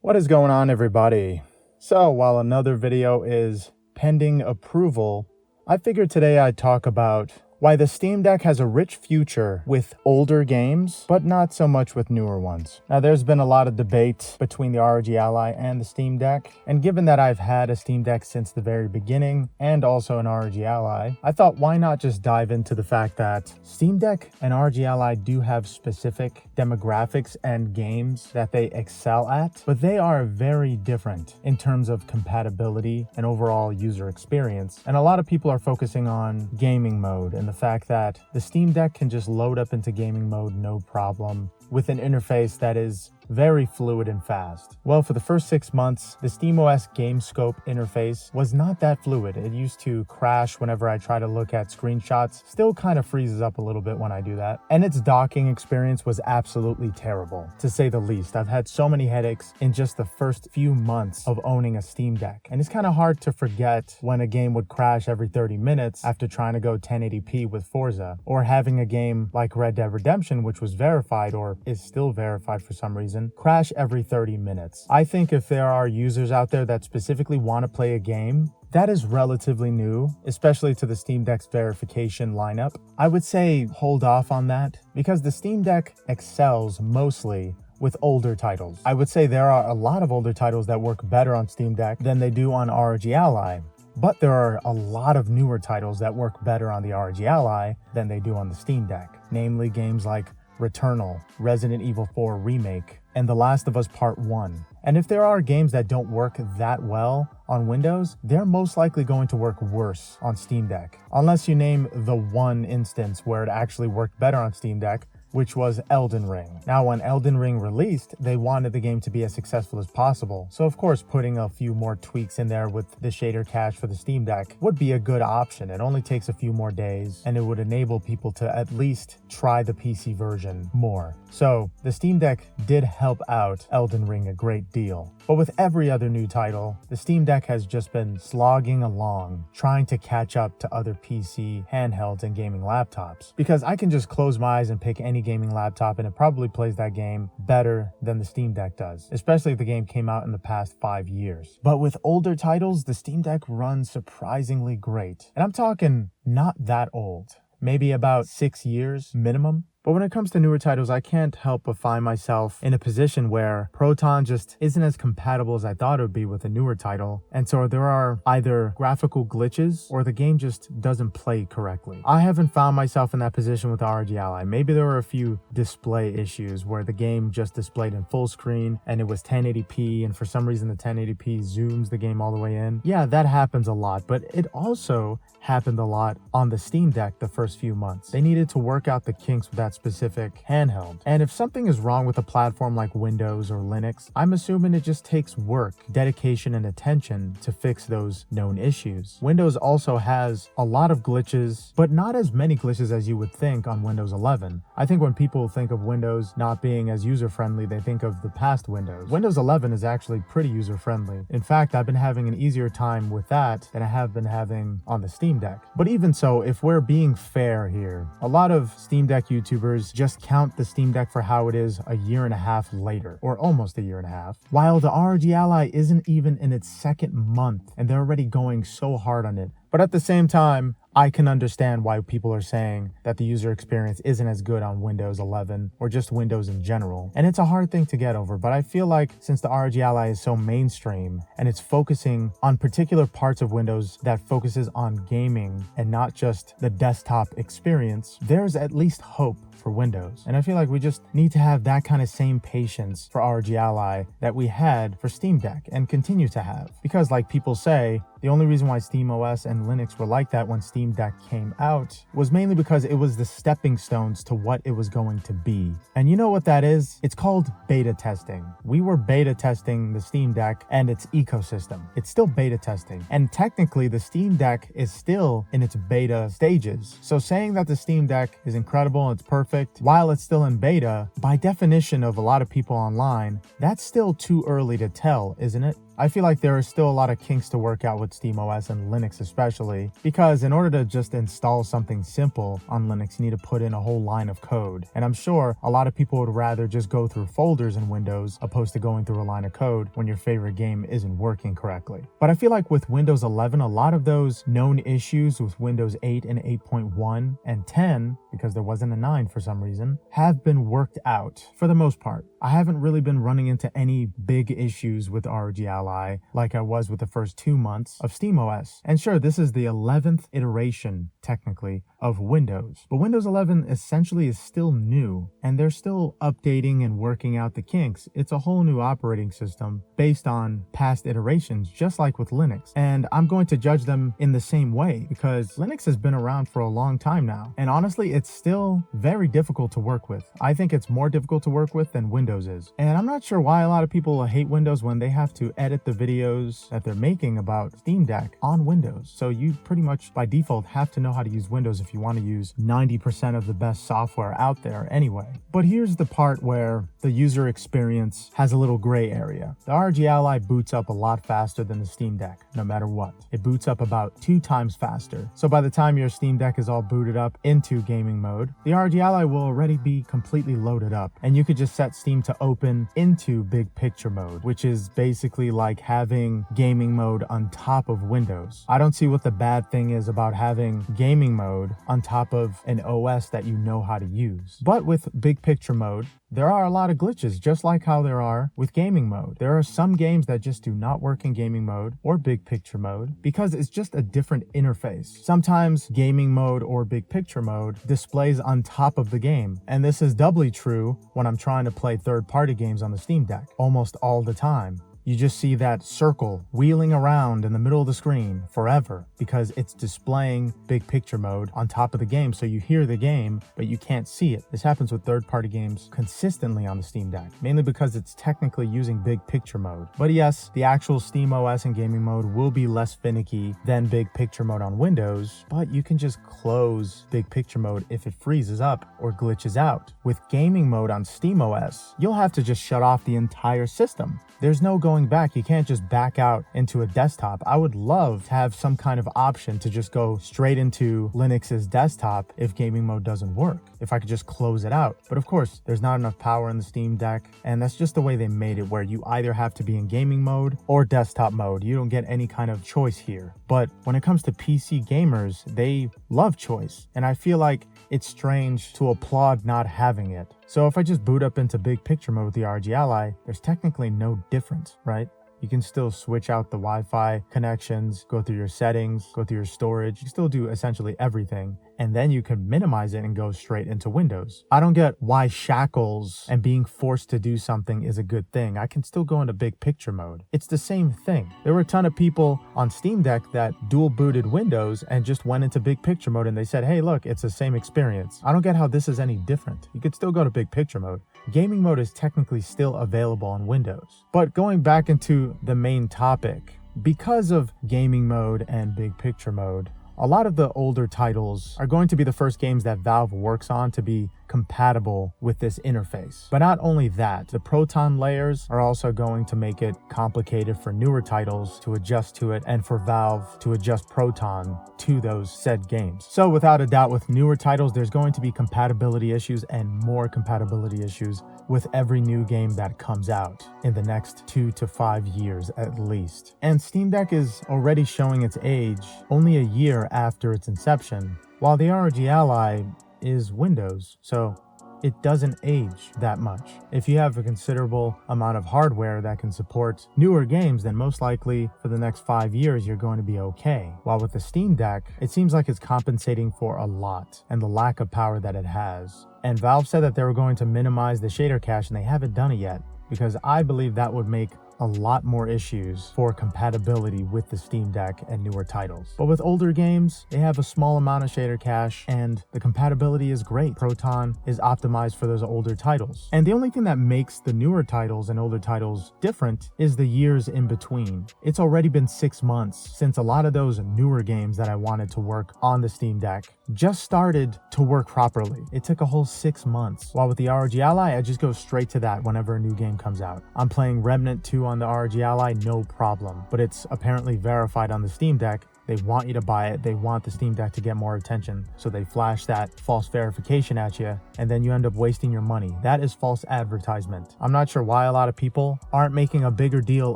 What is going on, everybody? So while another video is pending approval, I figured today I'd talk about why the Steam Deck has a rich future with older games, but not so much with newer ones. Now, there's been a lot of debate between the ROG Ally and the Steam Deck, and given that I've had a Steam Deck since the very beginning and also an ROG Ally, I thought why not just dive into the fact that Steam Deck and ROG Ally do have specific demographics and games that they excel at, but they are very different in terms of compatibility and overall user experience. And a lot of people are focusing on gaming mode and the fact that the Steam Deck can just load up into gaming mode no problem with an interface that is very fluid and fast. Well, for the first 6 months, the SteamOS GameScope interface was not that fluid. It used to crash whenever I try to look at screenshots, still kind of freezes up a little bit when I do that. And its docking experience was absolutely terrible, to say the least. I've had so many headaches in just the first few months of owning a Steam Deck. And it's kind of hard to forget when a game would crash every 30 minutes after trying to go 1080p with Forza, or having a game like Red Dead Redemption, which was verified or is still verified for some reason, crash every 30 minutes. I think if there are users out there that specifically want to play a game that is relatively new, especially to the Steam Deck's verification lineup, I would say hold off on that because the Steam Deck excels mostly with older titles. I would say there are a lot of older titles that work better on Steam Deck than they do on ROG Ally. But there are a lot of newer titles that work better on the ROG Ally than they do on the Steam Deck, namely games like Returnal, Resident Evil 4 Remake, and The Last of Us Part 1. And if there are games that don't work that well on Windows, they're most likely going to work worse on Steam Deck. Unless you name the one instance where it actually worked better on Steam Deck, which was Elden Ring. Now, when Elden Ring released, they wanted the game to be as successful as possible. So of course, putting a few more tweaks in there with the shader cache for the Steam Deck would be a good option. It only takes a few more days, and it would enable people to at least try the PC version more. So the Steam Deck did help out Elden Ring a great deal. But with every other new title, the Steam Deck has just been slogging along, trying to catch up to other PC, handhelds, and gaming laptops. Because I can just close my eyes and pick any gaming laptop and it probably plays that game better than the Steam Deck does, especially if the game came out in the past 5 years. But with older titles, the Steam Deck runs surprisingly great. And I'm talking not that old, maybe about 6 years minimum. But when it comes to newer titles, I can't help but find myself in a position where Proton just isn't as compatible as I thought it would be with a newer title. And so there are either graphical glitches or the game just doesn't play correctly. I haven't found myself in that position with ROG Ally. Maybe there were a few display issues where the game just displayed in full screen and it was 1080p, and for some reason the 1080p zooms the game all the way in. Yeah, that happens a lot, but it also happened a lot on the Steam Deck the first few months. They needed to work out the kinks with that specific handheld. And if something is wrong with a platform like Windows or Linux, I'm assuming it just takes work, dedication, and attention to fix those known issues. Windows also has a lot of glitches, but not as many glitches as you would think on Windows 11. I think when people think of Windows not being as user-friendly, they think of the past Windows. Windows 11 is actually pretty user-friendly. In fact, I've been having an easier time with that than I have been having on the Steam Deck. But even so, if we're being fair here, a lot of Steam Deck YouTubers just count the Steam Deck for how it is a year and a half later, or almost a year and a half, while the ROG Ally isn't even in its second month and they're already going so hard on it. But at the same time, I can understand why people are saying that the user experience isn't as good on Windows 11 or just Windows in general. And it's a hard thing to get over, but I feel like since the ROG Ally is so mainstream and it's focusing on particular parts of Windows that focuses on gaming and not just the desktop experience, there's at least hope for Windows. And I feel like we just need to have that kind of same patience for ROG Ally that we had for Steam Deck and continue to have. Because like people say, the only reason why SteamOS and Linux were like that when Steam Deck came out was mainly because it was the stepping stones to what it was going to be. And you know what that is? It's called beta testing. We were beta testing the Steam Deck and its ecosystem. It's still beta testing. And technically the Steam Deck is still in its beta stages. So saying that the Steam Deck is incredible and it's perfect while it's still in beta, by definition of a lot of people online, that's still too early to tell, isn't it? I feel like there are still a lot of kinks to work out with SteamOS and Linux especially, because in order to just install something simple on Linux, you need to put in a whole line of code. And I'm sure a lot of people would rather just go through folders in Windows opposed to going through a line of code when your favorite game isn't working correctly. But I feel like with Windows 11, a lot of those known issues with Windows 8 and 8.1 and 10, because there wasn't a 9 for some reason, have been worked out for the most part. I haven't really been running into any big issues with ROG Ally like I was with the first 2 months of SteamOS. And sure, this is the 11th iteration, technically, of Windows. But Windows 11 essentially is still new, and they're still updating and working out the kinks. It's a whole new operating system based on past iterations, just like with Linux. And I'm going to judge them in the same way because Linux has been around for a long time now. And honestly, it's still very difficult to work with. I think it's more difficult to work with than Windows is. And I'm not sure why a lot of people hate Windows when they have to edit the videos that they're making about Steam Deck on Windows. So you pretty much by default have to know how to use Windows if you want to use 90% of the best software out there anyway. But here's the part where the user experience has a little gray area. The ROG Ally boots up a lot faster than the Steam Deck, no matter what. It boots up about 2 times faster. So by the time your Steam Deck is all booted up into gaming mode, the ROG Ally will already be completely loaded up. And you could just set Steam to open into big picture mode, which is basically like having gaming mode on top of Windows. I don't see what the bad thing is about having gaming mode on top of an OS that you know how to use. But with big picture mode, there are a lot of glitches, just like how there are with gaming mode. There are some games that just do not work in gaming mode or big picture mode because it's just a different interface. Sometimes gaming mode or big picture mode displays on top of the game. And this is doubly true when I'm trying to play third-party games on the Steam Deck almost all the time. You just see that circle wheeling around in the middle of the screen forever because it's displaying big picture mode on top of the game, so you hear the game, but you can't see it. This happens with third-party games consistently on the Steam Deck, mainly because it's technically using big picture mode. But yes, the actual SteamOS and gaming mode will be less finicky than big picture mode on Windows, but you can just close big picture mode if it freezes up or glitches out. With gaming mode on SteamOS, you'll have to just shut off the entire system. There's no going back. You can't just back out into a desktop. I would love to have some kind of option to just go straight into Linux's desktop if gaming mode doesn't work, if I could just close it out. But of course, there's not enough power in the Steam Deck, and that's just the way they made it, where you either have to be in gaming mode or desktop mode. You don't get any kind of choice here. But when it comes to PC gamers, they love choice, and I feel like it's strange to applaud not having it. So if I just boot up into big picture mode with the ROG Ally, there's technically no difference, right? You can still switch out the Wi-Fi connections, go through your settings, go through your storage. You can still do essentially everything. And then you can minimize it and go straight into Windows. I don't get why shackles and being forced to do something is a good thing. I can still go into big picture mode. It's the same thing. There were a ton of people on Steam Deck that dual booted Windows and just went into big picture mode and they said, hey, look, it's the same experience. I don't get how this is any different. You could still go to big picture mode. Gaming mode is technically still available on Windows. But going back into the main topic, because of gaming mode and big picture mode, a lot of the older titles are going to be the first games that Valve works on to be compatible with this interface. But not only that, the Proton layers are also going to make it complicated for newer titles to adjust to it and for Valve to adjust Proton to those said games. So without a doubt, with newer titles, there's going to be compatibility issues and more compatibility issues with every new game that comes out in the next 2 to 5 years at least. And Steam Deck is already showing its age only a year after its inception, while the ROG Ally is Windows, so it doesn't age that much. If you have a considerable amount of hardware that can support newer games, then most likely for the next 5 years, you're going to be okay. While with the Steam Deck, it seems like it's compensating for a lot and the lack of power that it has. And Valve said that they were going to minimize the shader cache, and they haven't done it yet, because I believe that would make a lot more issues for compatibility with the Steam Deck and newer titles. But with older games, they have a small amount of shader cache and the compatibility is great. Proton is optimized for those older titles. And the only thing that makes the newer titles and older titles different is the years in between. It's already been 6 months since a lot of those newer games that I wanted to work on the Steam Deck just started to work properly. It took a whole 6 months. While with the ROG Ally, I just go straight to that whenever a new game comes out. I'm playing Remnant 2 on on the ROG Ally, no problem. But it's apparently verified on the Steam Deck. They want you to buy it. They want the Steam Deck to get more attention. So they flash that false verification at you, and then you end up wasting your money. That is false advertisement. I'm not sure why a lot of people aren't making a bigger deal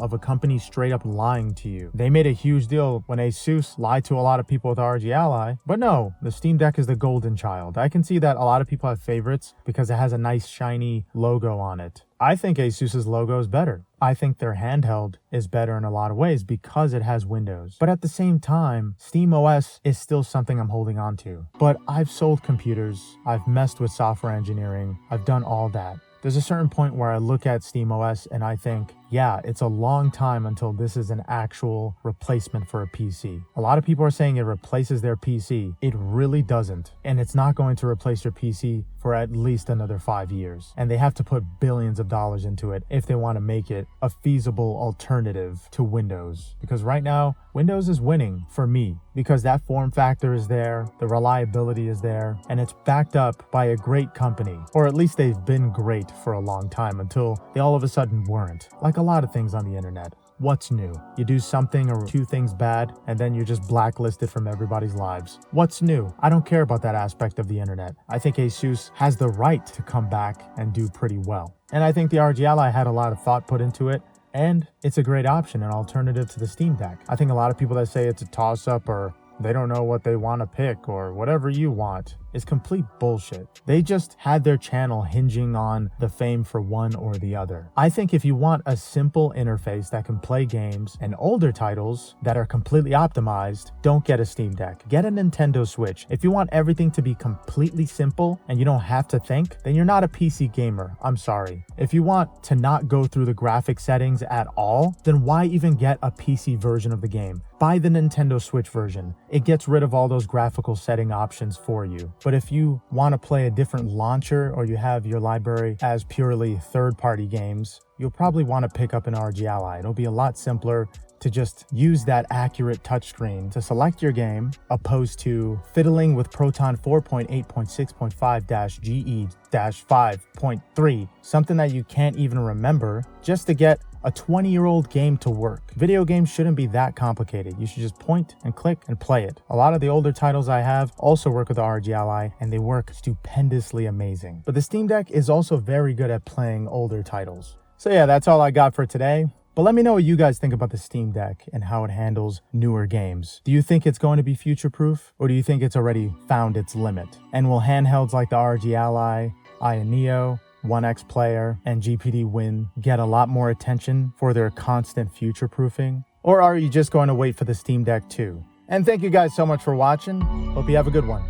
of a company straight up lying to you. They made a huge deal when Asus lied to a lot of people with ROG Ally, but no, the Steam Deck is the golden child. I can see that a lot of people have favorites because it has a nice shiny logo on it. I think Asus's logo is better. I think their handheld is better in a lot of ways because it has Windows. But at the same time, SteamOS is still something I'm holding on to. But I've sold computers, I've messed with software engineering, I've done all that. There's a certain point where I look at SteamOS and I think, yeah, it's a long time until this is an actual replacement for a PC. A lot of people are saying it replaces their PC. It really doesn't. And it's not going to replace your PC for at least another 5 years. And they have to put billions of dollars into it if they want to make it a feasible alternative to Windows. Because right now, Windows is winning for me because that form factor is there, the reliability is there, and it's backed up by a great company. Or at least they've been great for a long time until they all of a sudden weren't. Like a lot of things on the internet. What's new? You do something or two things bad, and then you're just blacklisted from everybody's lives. What's new? I don't care about that aspect of the internet. I think Asus has the right to come back and do pretty well. And I think the ROG Ally had a lot of thought put into it, and it's a great option, an alternative to the Steam Deck. I think a lot of people that say it's a toss-up or they don't know what they want to pick or whatever you want is complete bullshit. They just had their channel hinging on the fame for one or the other. I think if you want a simple interface that can play games and older titles that are completely optimized, don't get a Steam Deck. Get a Nintendo Switch. If you want everything to be completely simple and you don't have to think, then you're not a PC gamer. I'm sorry. If you want to not go through the graphic settings at all, then why even get a PC version of the game? Buy the Nintendo Switch version. It gets rid of all those graphical setting options for you. But if you want to play a different launcher or you have your library as purely third-party games, you'll probably want to pick up an ROG Ally. It'll be a lot simpler to just use that accurate touchscreen to select your game, opposed to fiddling with Proton 4.8.6.5-GE-5.3, something that you can't even remember, just to get a 20-year-old game to work. Video games shouldn't be that complicated. You should just point and click and play it. A lot of the older titles I have also work with the ROG Ally, and they work stupendously amazing. But the Steam Deck is also very good at playing older titles. So yeah, that's all I got for today. But let me know what you guys think about the Steam Deck and how it handles newer games. Do you think it's going to be future-proof, or do you think it's already found its limit? And will handhelds like the ROG Ally, Aya Neo, 1X Player, and GPD Win get a lot more attention for their constant future-proofing? Or are you just going to wait for the Steam Deck too? And thank you guys so much for watching. Hope you have a good one.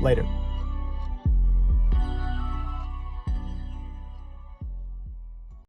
Later.